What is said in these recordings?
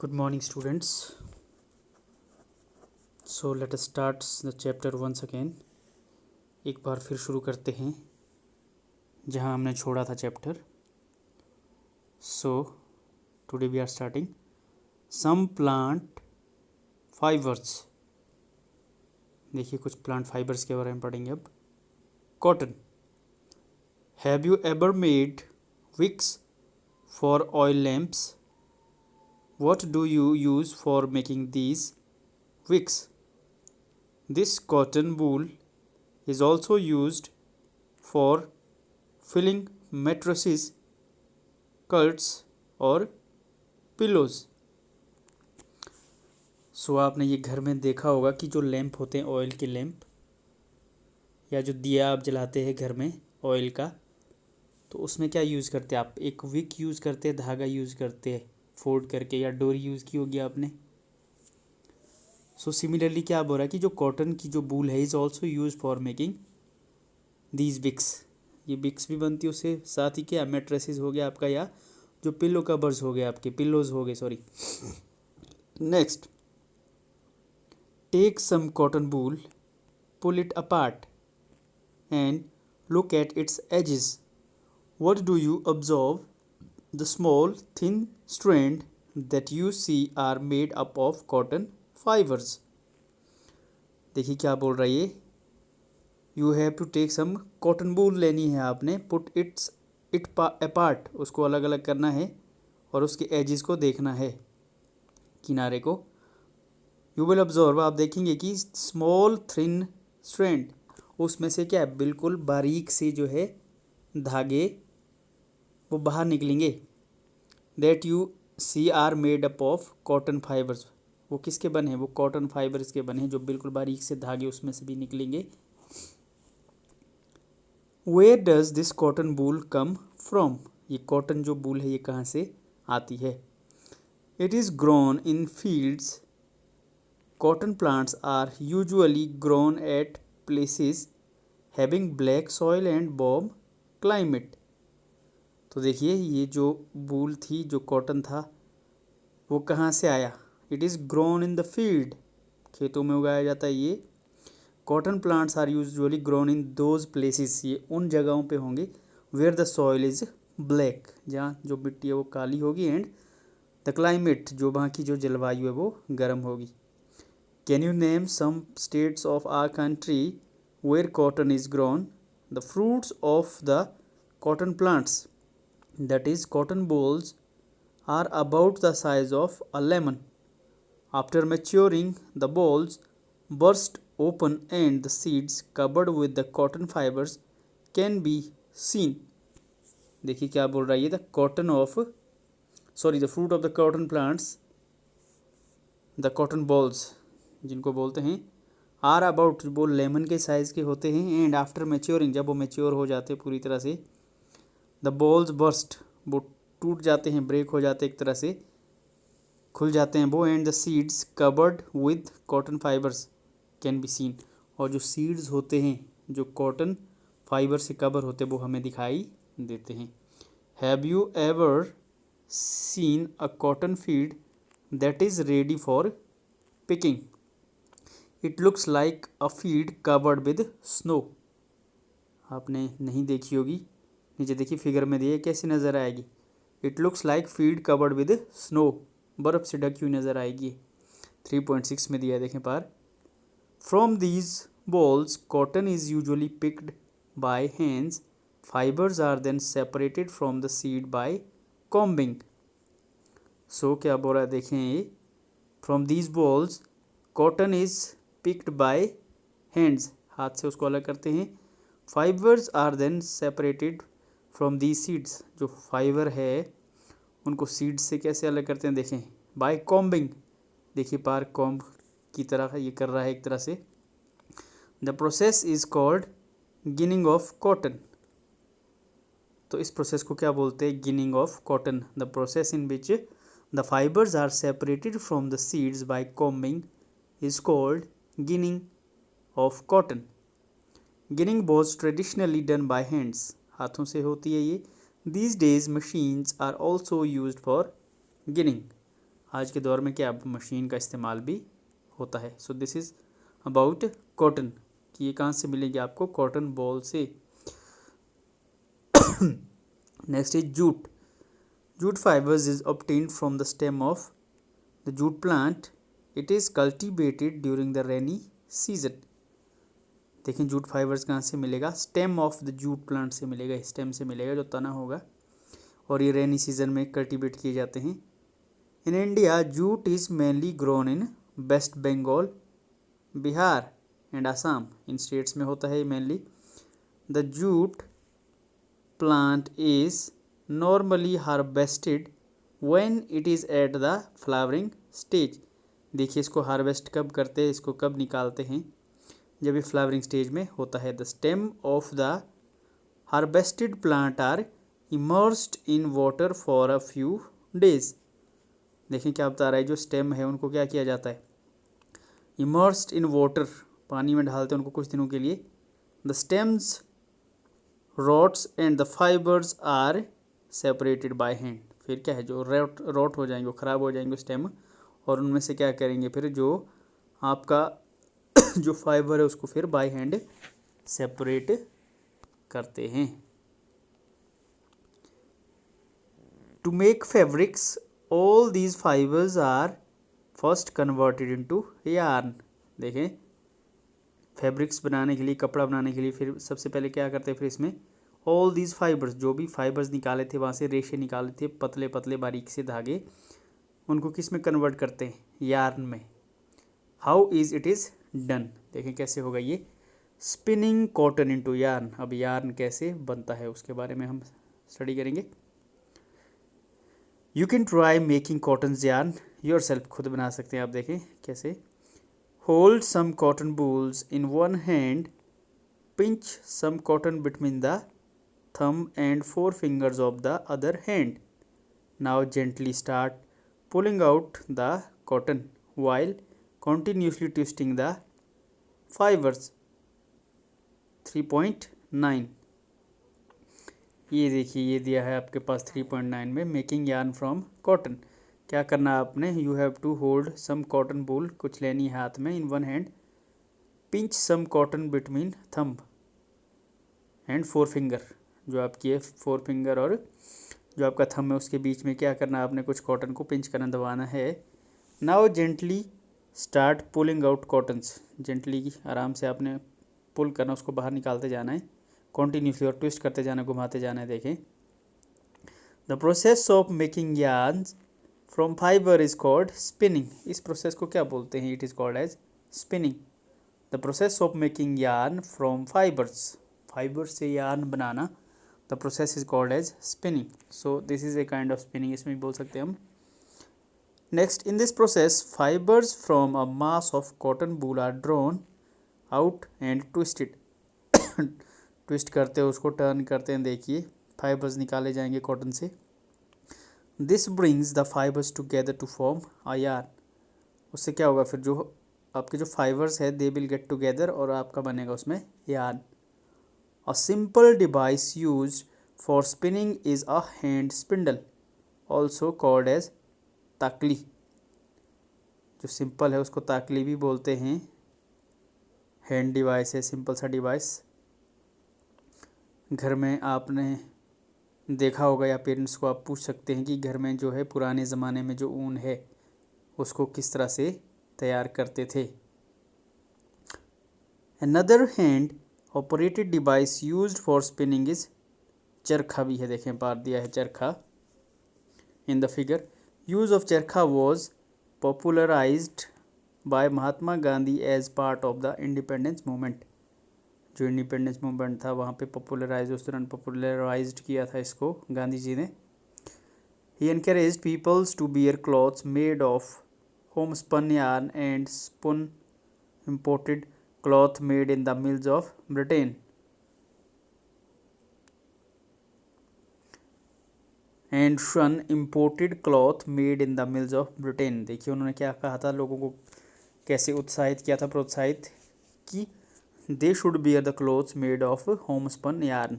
Good morning, students. So let us start the chapter once again. एक बार फिर शुरू करते हैं जहाँ हमने छोड़ा था chapter. So today we are starting some plant fibers. देखिए कुछ प्लांट फाइबर्स के बारे में पढ़ेंगे अब. Cotton. Have you ever made wicks for oil lamps? What do you use for making these wicks? This cotton wool is also used for filling mattresses, quilts और pillows. सो आपने ये घर में देखा होगा कि जो लैंप होते हैं ऑयल के लैंप या जो दिया आप जलाते हैं घर में ऑयल का, तो उसमें क्या यूज़ करते हैं आप? एक विक यूज़ करते हैं, धागा यूज़ करते हैं फोल्ड करके, या डोरी यूज़ की होगी आपने. सो सिमिलरली क्या बोल रहा है कि जो कॉटन की जो बूल है is also use for making these wicks. ये बिक्स भी बनती है उससे साथ ही. क्या मेट्रेसेस हो गया आपका, या जो पिल्लो कवर्स हो गए आपके, पिल्लोज हो गए sorry. Next, take some cotton wool, pull it apart and look at its edges. What do you observe? The small thin strand that you see are made up of cotton fibres. देखिए क्या बोल रहा है ये. You have to take some cotton wool लेनी है आपने, put it apart, उसको अलग अलग करना है और उसके एजेस को देखना है, किनारे को. यू विल ऑब्जर्व, आप देखेंगे कि स्मॉल थिन स्ट्रैंड, उसमें से क्या है, बिल्कुल बारीक से जो है धागे वो बाहर निकलेंगे. That you see are made up of cotton fibres. वो किसके बने हैं? वो कॉटन फाइबर्स के बने हैं, जो बिल्कुल बारीक से धागे उसमें से भी निकलेंगे. Where does this cotton wool come from? ये कॉटन जो बूल है ये कहाँ से आती है? It is grown in fields. Cotton plants are usually grown at places having black soil and warm climate. तो देखिए ये जो बूल थी, जो कॉटन था, वो कहाँ से आया? It is grown in the field, खेतों में उगाया जाता है ये. Cotton plants are usually grown in those places, ये उन जगहों पे होंगे where the soil is black, जहाँ जो मिट्टी है वो काली होगी, एंड द क्लाइमेट, जो वहाँ की जो जलवायु है वो गर्म होगी. Can you name some states of our country where cotton is grown? The fruits of the cotton plants, that is cotton balls, are about the size of a lemon. After maturing, the balls burst open and the seeds covered with the cotton fibers can be seen. देखिए क्या बोल रहा है ये. The fruit of the cotton plants, the cotton balls जिनको बोलते हैं, are about, वो लेमन के साइज़ के होते हैं, एंड आफ्टर मैच्योरिंग, जब वो मैच्योर हो जाते हैं पूरी तरह से, द बॉल्स बर्स्ट, वो टूट जाते हैं, ब्रेक हो जाते हैं एक तरह से, खुल जाते हैं वो, and the seeds covered with cotton fibres can be seen. और जो सीड्स होते हैं जो कॉटन फाइबर से कवर होते हैं वो हमें दिखाई देते हैं. Have you ever seen a cotton field that is ready for picking? It looks like a field covered with snow. आपने नहीं देखी होगी, नीचे देखिए फिगर में दिए, कैसी नज़र आएगी. It looks like field covered with snow, बर्फ़ से ढकी हुई नज़र आएगी. 3.6 में दिया है, देखें पार. From these bolls cotton is usually picked by hands. Fibres are then separated from the seed by combing. So क्या बोल रहा है, देखें ये. From these bolls cotton is picked by hands, हाथ से उसको अलग करते हैं. Fibres are then separated from the seeds, जो फाइबर है उनको सीड्स से कैसे अलग करते हैं, देखें, बाय कॉम्बिंग. देखिए पार कॉम्ब की तरह ये कर रहा है एक तरह से. The process is called ginning of cotton. तो इस प्रोसेस को क्या बोलते हैं? Ginning of cotton. The process in which the fibres are separated from the seeds by combing is called ginning of cotton. Ginning was traditionally done by hands, हाथों से होती है ये. These days machines are also used for ginning. आज के दौर में क्या मशीन का इस्तेमाल भी होता है। So this is about cotton कि ये कहाँ से मिलेगी आपको, कॉटन बॉल से। Next is jute. Jute fibres is obtained from the stem of the jute plant. It is cultivated during the rainy season. देखें जूट फाइबर्स कहाँ से मिलेगा, stem of the jute plant से मिलेगा, स्टेम से मिलेगा जो तना होगा, और ये रेनी सीजन में कल्टिवेट किए जाते हैं। In India jute is mainly grown in West Bengal, Bihar and Assam. इन स्टेट्स में होता है मेनली। The jute plant is normally harvested when it is at the flowering stage. देखिए इसको हार्वेस्ट कब करते हैं, इसको कब निकालते हैं, जब ये फ्लावरिंग स्टेज में होता है। The stem of the harvested plant are immersed in water for a few days. देखें क्या बता रहा है, जो स्टेम है उनको क्या किया जाता है, इमर्स्ड इन वाटर, पानी में डालते हैं उनको कुछ दिनों के लिए। The stems rots and the fibres are separated by hand. फिर क्या है, जो रोट हो जाएंगे, ख़राब हो जाएंगे स्टेम, और उनमें से क्या करेंगे फिर, जो आपका जो फाइबर है उसको फिर बाय हैंड सेपरेट करते हैं। To make fabrics all these fibres are first converted into yarn. देखें फैब्रिक्स बनाने के लिए, कपड़ा बनाने के लिए फिर सबसे पहले क्या करते हैं, फिर इसमें ऑल दीज फाइबर्स, जो भी फाइबर्स निकाले थे वहाँ से, रेशे निकाले थे पतले पतले बारीक से धागे, उनको किस में कन्वर्ट करते हैं, यार्न में। How is it is done, देखें कैसे होगा ये, स्पिनिंग कॉटन इनटू यार्न। अब यार्न कैसे बनता है उसके बारे में हम स्टडी करेंगे। You can try making cotton yarn yourself, खुद बना सकते हैं आप, देखें कैसे। Hold some cotton wools in one hand, pinch some cotton between the thumb and four fingers of the other hand. Now gently start pulling out the cotton while continuously twisting the fibers. 3.9 ये देखिए, ये दिया है आपके पास 3.9 में, making yarn from cotton. क्या करना है आपने, you have to hold some cotton wool, कुछ लेनी है हाथ में, in one hand, pinch some cotton between thumb and forefinger, जो आपकी है फोर फिंगर और जो आपका थंब है उसके बीच में क्या करना है आपने, कुछ कॉटन को पिंच करना, दबाना है। Now gently start pulling out cottons, gently आराम से आपने पुल करना, उसको बाहर निकालते जाना है, कॉन्टीन्यूसली और ट्विस्ट करते जाना, घुमाते जाना है। देखें the process of making yarns from fibre is called spinning. इस प्रोसेस को क्या बोलते हैं, it is called as spinning. The process of making yarn from fibres, fibre से यार्न बनाना, the process is called as spinning. So this is a kind of spinning, इसमें भी बोल सकते हैं हम। Next, in this process fibres from a mass of cotton wool are drawn out and twisted. Twist करते हैं उसको, टर्न करते हैं, देखिए फाइबर्स निकाले जाएंगे कॉटन से। This brings the fibres together to form a yarn. उससे क्या होगा फिर, जो आपके जो फाइबर्स है दे विल गेट टुगेदर और आपका बनेगा उसमें yarn. A simple device used for spinning is a hand spindle, also called as ताकली। जो सिंपल है उसको ताकली भी बोलते हैं। हैंड डिवाइस है, सिंपल सा डिवाइस। घर में आपने देखा होगा या पेरेंट्स को आप पूछ सकते हैं कि घर में जो है पुराने ज़माने में जो ऊन है उसको किस तरह से तैयार करते थे। Another hand operated device used for spinning is charkha भी है, देखें पार दिया है charkha in the figure. Use of charkha was popularized by Mahatma Gandhi as part of the independence movement. जो इंडिपेंडेंस मूवमेंट था वहाँ पे पॉपुलराइज, उस दौरान पॉपुलराइज्ड किया था इसको गांधी जी ने। He encouraged peoples to wear clothes made of home spun yarn and spun imported cloth made in the mills of Britain and shun imported cloth made in the mills of Britain। देखिए उन्होंने क्या कहा था, लोगों को कैसे उत्साहित किया था, प्रोत्साहित कि they should wear the clothes made of home spun yarn,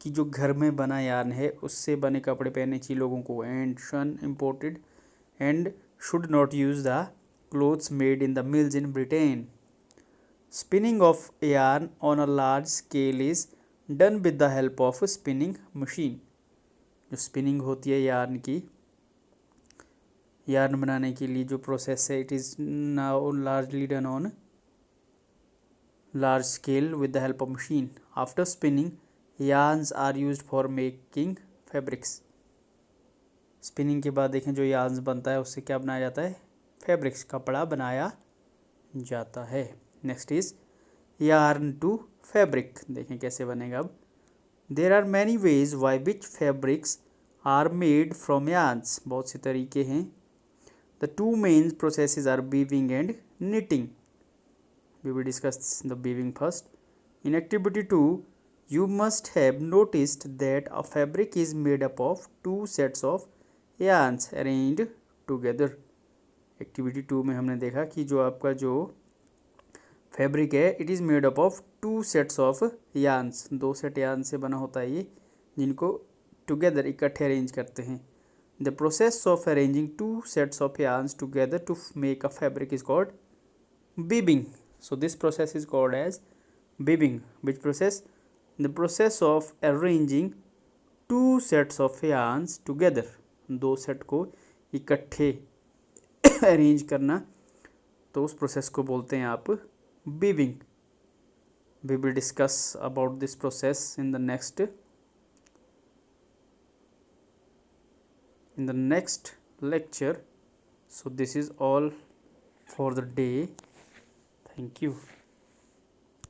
कि जो घर में बना यार्न है उससे बने कपड़े पहनने चाहिए लोगों को। एंड शन imported and should not use the clothes made in the mills in Britain. Spinning of yarn on a large scale is done with the help of a spinning machine. जो स्पिनिंग होती है yarn की, yarn बनाने के लिए जो process है, it is now largely done on large scale with the help of machine. After spinning, yarns are used for making fabrics. Spinning के बाद देखें जो यार्न्स बनता है उससे क्या बनाया जाता है, फैब्रिक्स, कपड़ा बनाया जाता है. Next is yarn to fabric. देखें कैसे बनेगा अब. There are many ways by which fabrics are made from yarns. बहुत से तरीके हैं. The two main processes are weaving and knitting. We will discuss the weaving first. In activity 2, you must have noticed that a fabric is made up of two sets of yarns arranged together. Activity 2 में हमने देखा कि जो आपका जो fabric है, it is made up of two sets of yarns. दो set yarn से बना होता है ये, जिनको टुगेदर इकट्ठे अरेंज करते हैं. The process of arranging two sets of yarns together to make a fabric is called weaving. So this process is called as weaving. Which process? The process of arranging two sets of yarns together. दो set को इकट्ठे arrange करना, तो उस process को बोलते हैं आप weaving. We will discuss about this process in the next lecture. So this is all for the day. Thank you.